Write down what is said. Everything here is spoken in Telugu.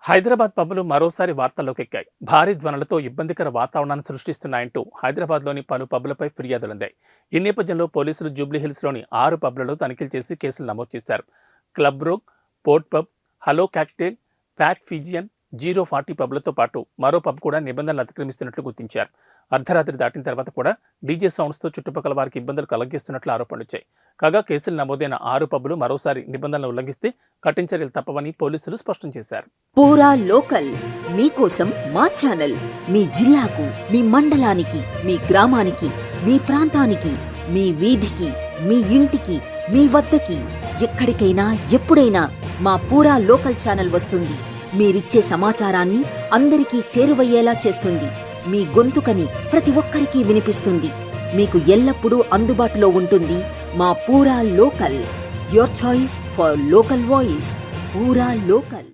హైదరాబాద్ పబ్లు మరోసారి వార్తల్లోకెక్కాయి. భారీ ధ్వనులతో ఇబ్బందికర వాతావరణాన్ని సృష్టిస్తున్నాయంటూ హైదరాబాద్లోని పలు పబ్లపై ఫిర్యాదులందాయి. ఈ నేపథ్యంలో పోలీసులు జూబ్లీహిల్స్లోని 6 పబ్లలో తనిఖీలు చేసి కేసులు నమోదు చేశారు. Club rogue, port pub, hello cocktail, pack Fijian, 040 పబ్లతో పాటు మరో పబ్ కూడా నిబంధనలు అతిక్రమిస్తున్నట్లు గుర్తించారు. అర్ధరాత్రి దాటిన తర్వాత కూడా డీజే సౌండ్స్తో చుట్టుపక్కల వారికి ఇబ్బందులు కలిగిస్తున్నట్లు ఆరోపణలొచ్చాయి. కాగా కేసులు నమోదైన 6 పబ్లు మరోసారి నిబంధనలు ఉల్లంఘిస్తే కఠిన చర్యలు తప్పవని పోలీసులు స్పష్టం చేశారు. పూరా లోకల్ మీకోసం మా ఛానల్ మీ జిల్లాకు, మీ మండలానికి, మీ గ్రామానికి, మీ ప్రాంతానికి, మీ వీధికి, మీ ఇంటికి, మీ వద్దకి, ఎక్కడికైనా ఎప్పుడైనా మా పూరా లోకల్ ఛానల్ వస్తుంది. మీరిచ్చే సమాచారాన్ని అందరికీ చేరువయ్యేలా చేస్తుంది. మీ గొంతుకని ప్రతి ఒక్కరికి వినిపిస్తుంది. మీకు ఎల్లప్పుడూ అందుబాటులో ఉంటుంది మా పూరా local. Your choice for local voice. పూరా లోకల్.